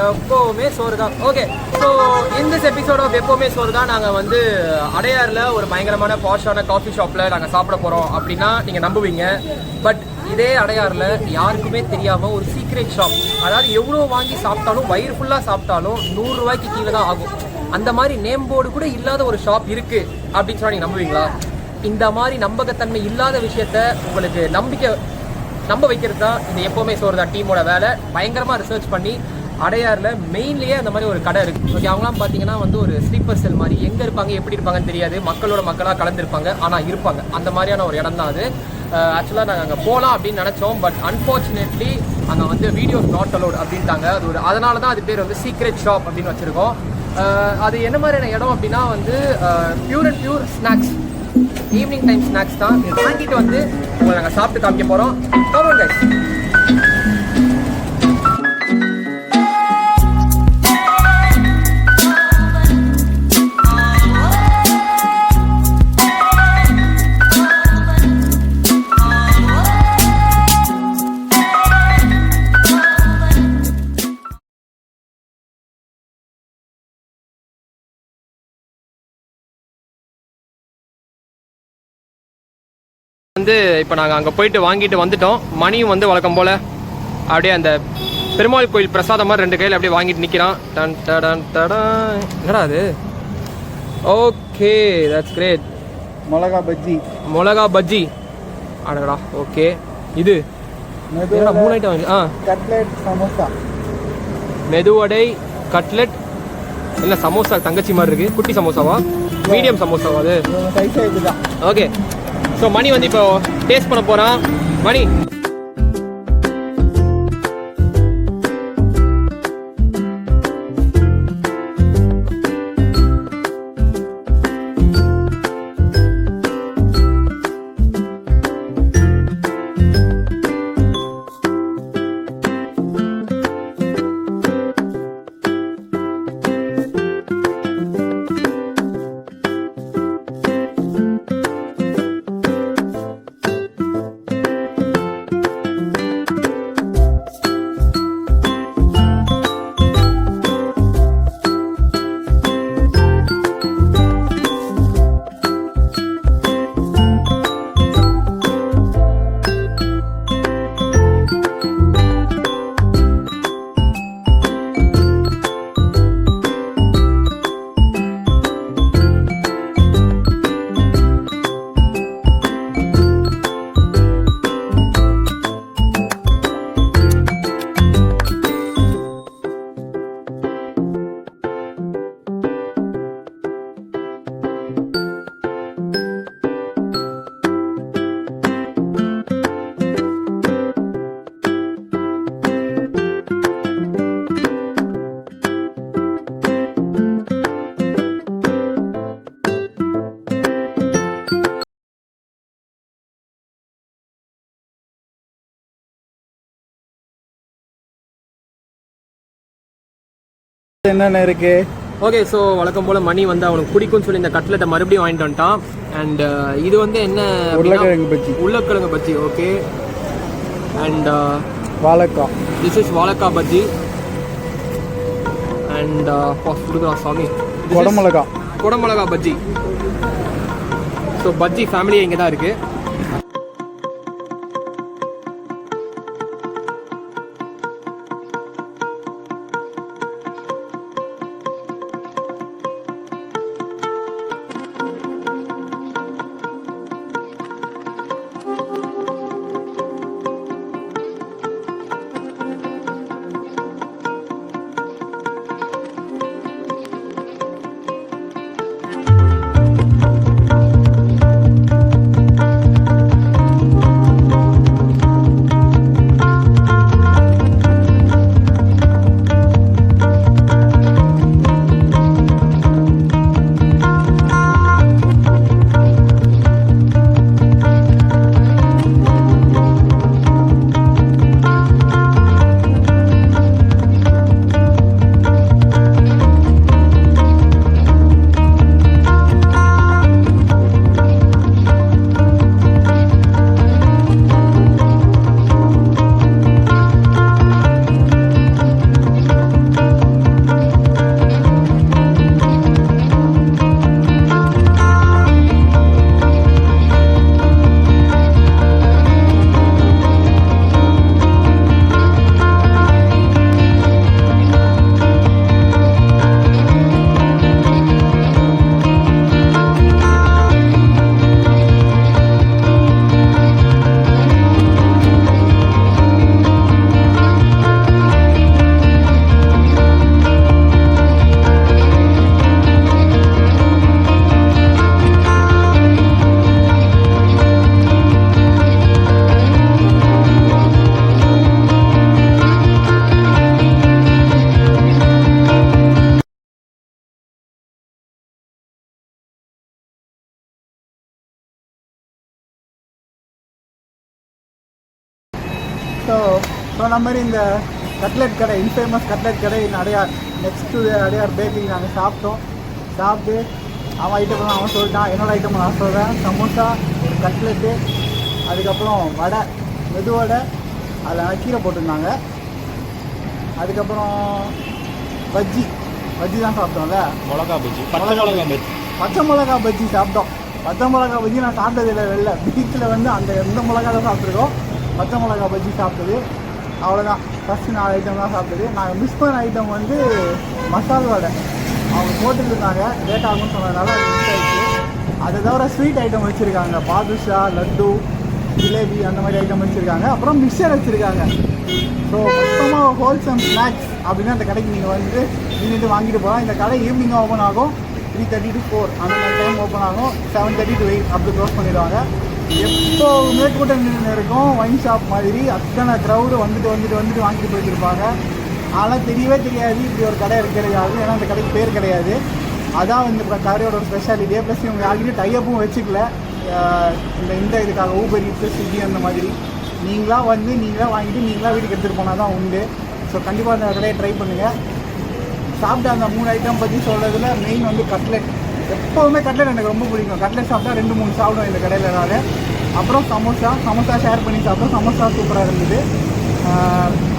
எப்போவுமே சோறு தான். ஓகே, ஸோ இந்த எபிசோட் ஆஃப் எப்போவுமே சோறு தான். நாங்கள் வந்து அடையாறில் ஒரு பயங்கரமான பாஷான காஃபி ஷாப்பில் நாங்கள் சாப்பிட போகிறோம் அப்படின்னா நீங்கள் நம்புவீங்க. பட் இதே அடையாறில் யாருக்குமே தெரியாமல் ஒரு சீக்ரெட் ஷாப், அதாவது எவ்வளோ வாங்கி சாப்பிட்டாலும் வயிறு ஃபுல்லாக சாப்பிட்டாலும் 100 ரூபாய்க்கு கீழே தான் ஆகும். அந்த மாதிரி நேம் போர்டு கூட இல்லாத ஒரு ஷாப் இருக்குது அப்படின்னு சொன்னால் நீங்கள் நம்புவீங்களா? இந்த மாதிரி நம்பகத்தன்மை இல்லாத விஷயத்த உங்களுக்கு நம்ப வைக்கிறது தான் இந்த எப்போவுமே சோறு தான் டீமோட வேலை. பயங்கரமாக ரிசர்ச் பண்ணி அடையாறில் மெயின்லேயே அந்த மாதிரி ஒரு கடை இருக்குது. ஓகே, அவங்களாம் பார்த்தீங்கன்னா வந்து ஒரு ஸ்லீப்பர் செல் மாதிரி, எங்கே இருப்பாங்க எப்படி இருப்பாங்கன்னு தெரியாது, மக்களோட மக்களாக கலந்துருப்பாங்க, ஆனால் இருப்பாங்க. அந்த மாதிரியான ஒரு இடம் தான் அது. ஆக்சுவலாக நாங்கள் அங்கே போகலாம் அப்படின்னு நினச்சோம். பட் அன்ஃபார்ச்சுனேட்லி அங்கே வந்து வீடியோஸ் நாட் அலோட் அப்படின்ட்டாங்க. அதனால தான் அது பேர் வந்து சீக்ரெட் ஷாப் அப்படின்னு வச்சுருக்கோம். அது என்ன மாதிரியான இடம் அப்படின்னா வந்து pure and pure snacks, evening time snacks தான். வாங்கிட்டு வந்து உங்களை நாங்கள் சாப்பிட்டு காமிக்க போகிறோம். ஆமாம் கைஸ், வந்து இப்போ நாங்கள் அங்கே போயிட்டு வாங்கிட்டு வந்துட்டோம். மணியும் வந்து வழக்கம் போல் அப்படியே அந்த பெருமாள் கோயில் பிரசாதம் மாதிரி 2 கையில் அப்படியே வாங்கிட்டு நிற்கிறான். டன் டடன் டடன். என்னடா அது? Okay, that's great. மிளகா பஜ்ஜி. அடடா, ஓகே. இது என்னடா 3 ஐட்டம் வாங்கி. கட்லெட், சமோசா. மெதுவடை, கட்லெட். இல்லை சமோசா தங்கச்சி மாதிரி இருக்குது. குட்டி சமோசாவா, மீடியம் சமோசாவா அது? ஓகே, ஸோ மணி வந்து இப்போ டேஸ்ட் பண்ண போகிறான். மணி, என்னென்ன இருக்கு? ஓகே, ஸோ வழக்கம் போல் மணி வந்து அவனுக்கு பிடிக்கும்னு சொல்லி இந்த கட்லெட்டை மறுபடியும் வாங்கிட்டு வந்துட்டான். அண்ட் இது வந்து என்ன? உருளைக்கிழங்கு பஜ்ஜி. ஓகே, அண்ட் வாழைக்காய். திஸ் இஸ் வாழைக்காய் பஜ்ஜி. அண்ட் கொடுக்குறான் சாமி, குடமிளகா பஜ்ஜி. ஸோ பஜ்ஜி ஃபேமிலியே இங்கே தான் இருக்குது. ஸோ சொன்ன மாதிரி இந்த கட்லெட் கடை இன்ஃபேமஸ் கட்லெட் கடை Adyar next to Adyar bakery நாங்கள் சாப்பிட்டு அவன் ஐட்டம் அவன் சொல்லிட்டான், என்னோடய ஐட்டம் நான் சொல்கிறேன். சமோசா, ஒரு கட்லெட்டு, அதுக்கப்புறம் வடை, மெது வடை, அதில் கீரை போட்டிருந்தாங்க. அதுக்கப்புறம் பஜ்ஜி தான் சாப்பிட்டோம்ல, மிளகா பஜ்ஜி, பச்சை மிளகா பஜ்ஜி சாப்பிட்டோம். பச்சை மிளகா பஜ்ஜி நான் சாப்பிட்டதில்லை. வெளில பீச்சில் வந்து அந்த எந்த மிளகா தான் சாப்பிட்ருக்கோம். பச்சை மிளகா பஜ்ஜி சாப்பிட்டது அவ்வளோதான். ஃபஸ்ட்டு 4 ஐட்டம் தான் சாப்பிட்டது. நாங்கள் மிஸ் பண்ண ஐட்டம் வந்து மசால் வடை அவங்க போட்டுருந்தாங்க, லேட் ஆகும்னு சொன்னதுனால அது மிஸ் ஆகிடுச்சு. அதை தவிர ஸ்வீட் ஐட்டம் வச்சுருக்காங்க, பாதுஷா, லட்டு, ஜிலேபி அந்த மாதிரி ஐட்டம் வச்சுருக்காங்க. அப்புறம் மிக்சர் வச்சுருக்காங்க. ஸோ மொத்தமாக ஹோல்சம் ஸ்நாக்ஸ் அப்படின்னா அந்த கடைக்கு நீங்கள் வந்து நின்றுட்டு வாங்கிட்டு போகலாம். இந்த கடை ஈவினிங்காக ஓப்பன் ஆகும், 3:30 to 4 அந்த மாதிரி டைம் ஓப்பன் ஆகும். 7:30 to 8 அப்படி க்ளோஸ் பண்ணிடுவாங்க. எப்போவுமே கூட்டம் நின்று இருக்கும். ஒயின் ஷாப் மாதிரி அத்தனை க்ரௌடு வந்துட்டு வாங்கிட்டு போயிட்டுருப்பாங்க. ஆனால் தெரியவே தெரியாது இப்படி ஒரு கடை கிடையாது. ஏன்னா அந்த கடைக்கு பேர் கிடையாது. அதான் இந்த கடையோட ஒரு ஸ்பெஷாலிட்டியே. ப்ளஸ் இவங்க யாருக்கிட்டே டைப்பும் வச்சுக்கல. இந்த இதுக்காக ஊபர் ஈட்ஸ், ஸ்விக்கி அந்த மாதிரி நீங்களாக வாங்கிட்டு நீங்களாக வீட்டுக்கு எடுத்துகிட்டு போனால் தான் உண்டு. ஸோ கண்டிப்பாக அந்த கடையை ட்ரை பண்ணுங்கள். சாப்பிட்ட அந்த 3 ஐட்டம் பற்றி சொல்கிறதுல மெயின் வந்து கட்லெட். எப்போவுமே கட்லெட் எனக்கு ரொம்ப பிடிக்கும். கட்லெட் சாப்பிட்டா 2-3 சாப்பிடுவேன் இந்த கடையில் நான். அப்புறம் சமோசா ஷேர் பண்ணி சாப்பிட்டோம். சமோசா சூப்பராக இருந்தது.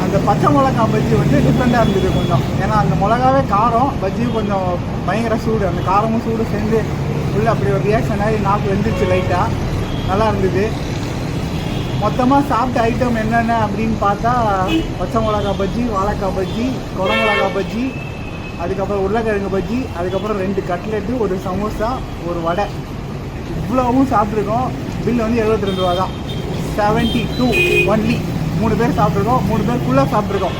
அந்த பச்சை மிளகா பஜ்ஜி வந்து டிஃப்ரெண்ட்டாக இருந்தது கொஞ்சம். ஏன்னா அந்த மிளகாவே காரம், பஜ்ஜியும் கொஞ்சம் பயங்கர சூடு. அந்த காரமும் சூடு சேர்ந்து உள்ள அப்படி ஒரு ரியாக்ஷன் ஆகி நாக்கு வெந்துச்சு லைட்டாக. நல்லா இருந்தது. மொத்தமாக சாப்பிட்ட ஐட்டம் என்னென்ன அப்படின்னு பார்த்தா பச்சை மிளகா பஜ்ஜி, வாழைக்காய் பஜ்ஜி, குடமிளகா பஜ்ஜி, அதுக்கப்புறம் உருளைக்கிழங்கு பஜ்ஜி, அதுக்கப்புறம் 2 கட்லெட்டு, ஒரு சமோசா, ஒரு வடை. இவ்வளவும் சாப்பிட்ருக்கோம். பில் வந்து 72 ரூபா தான். 72 ஒன்லி. 3 பேர் சாப்பிட்ருக்கோம். 3 பேர் ஃபுல்லாக சாப்பிட்ருக்கோம்.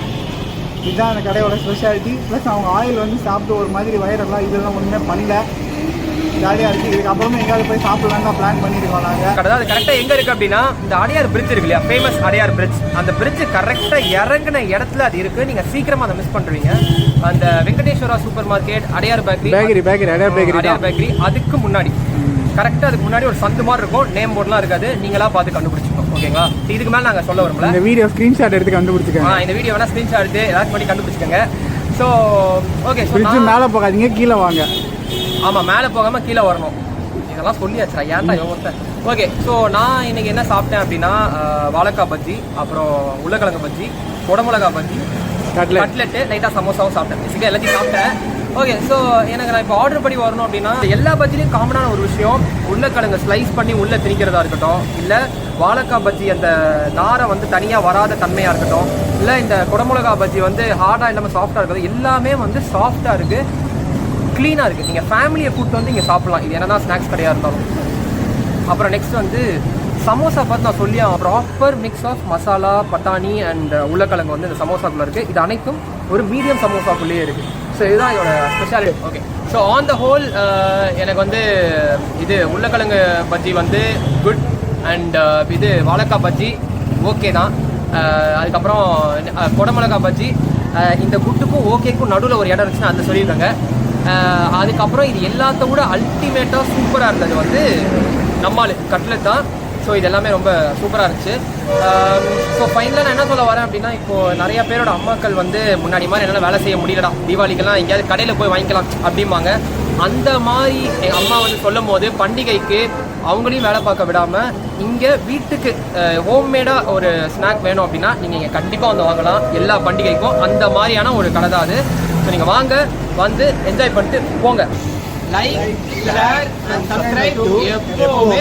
இதுதான் அந்த கடையோட ஸ்பெஷாலிட்டி. ப்ளஸ் அவங்க ஆயில் வந்து சாப்பிட்டு ஒரு மாதிரி வயிறெல்லாம் இதெல்லாம் ஒன்றுமே பண்ணல. ஜாலியாக இருக்குது. இதுக்கப்புறமா எங்கேயாவது போய் சாப்பிடலாம் தான் பிளான் பண்ணியிருக்கோம் நாங்கள். கடை அது கரெக்டாக எங்கே இருக்குது அப்படின்னா இந்த அடையார் பிரிட்ஜ் இருக்கு இல்லையா, ஃபேமஸ் அடையார் பிரிட்ஜ். அந்த பிரிட்ஜ் கரெக்டாக இறங்கின இடத்துல அது இருக்குது. நீங்கள் சீக்கிரமாக அதை மிஸ் பண்ணுறீங்க. அந்த Venkateswara super market, Adyar Adyar bakery அதுக்கு முன்னாடி கரெக்டாக அதுக்கு முன்னாடி ஒரு சந்து மாதிரி இருக்கும். நேம் போர்ட்லாம் இருக்காது. நீங்களாக பார்த்து கண்டுபிடிச்சிக்கோங்க. ஓகேங்களா? இதுக்கு மேலே நாங்கள் சொல்ல வரும்ல. இந்த வீடியோ ஸ்க்ரீன்ஷாட் எடுத்து கண்டுபிடிச்சிக்கோங்க. இந்த வீடியோ வேணால் ஸ்க்ரீன்ஷாட் எடுத்து ஏதாச்சும் பண்ணி கண்டுபிடிச்சிக்கோங்க. ஸோ ஓகே, மேலே போகாதீங்க, கீழே வாங்க. ஆமாம், மேலே போகாமல் கீழே வரணும். இதெல்லாம் சொல்லியாச்சுடா, ஏன்டா யோகத்தை. ஓகே, ஸோ நான் இன்னைக்கு என்ன சாப்பிட்டேன் அப்படின்னா வாழைக்காய் பஜ்ஜி, அப்புறம் உருளைக்கிழங்கு பஜ்ஜி, குடமிளகா பஜ்ஜி, கட்லெட்டு, லைட்டாக சமோசாவும் சாப்பிட்டேன். பேசிக்காக எல்லாத்தையும் சாப்பிட்டேன். ஓகே, ஸோ எனக்கு நான் இப்போ ஆர்டர் பண்ணி வரணும் அப்படின்னா எல்லா பஜ்ஜிலையும் காமனான ஒரு விஷயம் உருளைக்கிழங்கு ஸ்லைஸ் பண்ணி உள்ளே திணிக்கிறதா இருக்கட்டும், இல்லை வாழைக்காய் பஜ்ஜி அந்த நாரை வந்து தனியாக வராத தன்மையாக இருக்கட்டும், இல்லை இந்த குடமிளகா பஜ்ஜி வந்து ஹார்டாக இல்லாமல் சாஃப்டாக இருக்கிறது, எல்லாமே வந்து சாஃப்டாக இருக்குது, க்ளீனாக இருக்குது. நீங்கள் ஃபேமிலியை கூப்பிட்டு வந்து இங்கே சாப்பிட்லாம். இது என்னதான் ஸ்நாக்ஸ் கடையாக இருந்தாலும். அப்புறம் நெக்ஸ்ட் வந்து சமோசா பார்த்து நான் சொல்லி ப்ராப்பர் மிக்ஸ் ஆஃப் மசாலா, பட்டாணி அண்ட் உருளைக்கிழங்கு வந்து இந்த சமோசாக்குள்ளே இருக்குது. இது அனைத்தும் ஒரு மீடியம் சமோசாக்குள்ளேயே இருக்குது. ஸோ இதுதான் இதோட speciality. Okay, so on the whole எனக்கு வந்து இது உருளைக்கிழங்கு பஜ்ஜி வந்து குட் அண்ட் இது வாழைக்காய் பஜ்ஜி ஓகே தான். அதுக்கப்புறம் குடமிளகா பஜ்ஜி இந்த குட்டுக்கும் ஓகேக்கும் நடுவில் ஒரு இடம் இருந்துச்சுன்னா அந்த சொல்லியிருக்காங்க. அதுக்கப்புறம் இது எல்லாத்த விட அல்டிமேட்டாக சூப்பராக இருந்தது வந்து நம்மால் கட்லெட் தான். ஸோ இது எல்லாமே ரொம்ப சூப்பராக இருந்துச்சு. ஸோ ஃபைனலாக நான் என்ன சொல்ல வரேன் அப்படின்னா, இப்போது நிறையா பேரோட அம்மாக்கள் வந்து முன்னாடி மாதிரி என்னால் வேலை செய்ய முடியலடா, தீபாவளிக்கெல்லாம் எங்கேயாவது கடையில் போய் வாங்கிக்கலாம் அப்படிம்பாங்க. அந்த மாதிரி எங்கள் அம்மா வந்து சொல்லும் போது பண்டிகைக்கு அவங்களையும் வேலை பார்க்க விடாமல் இங்கே வீட்டுக்கு ஹோம்மேடாக ஒரு ஸ்நாக் வேணும் அப்படின்னா நீங்கள் இங்கே கண்டிப்பாக வந்து வாங்கலாம். எல்லா பண்டிகைக்கும் அந்த மாதிரியான ஒரு கடை தான் அது. ஸோ நீங்கள் வாங்க, வந்து என்ஜாய் பண்ணிட்டு போங்க. லைக், ஷேர் அண்ட் சப்ஸ்கிரைப் எப்போவுமே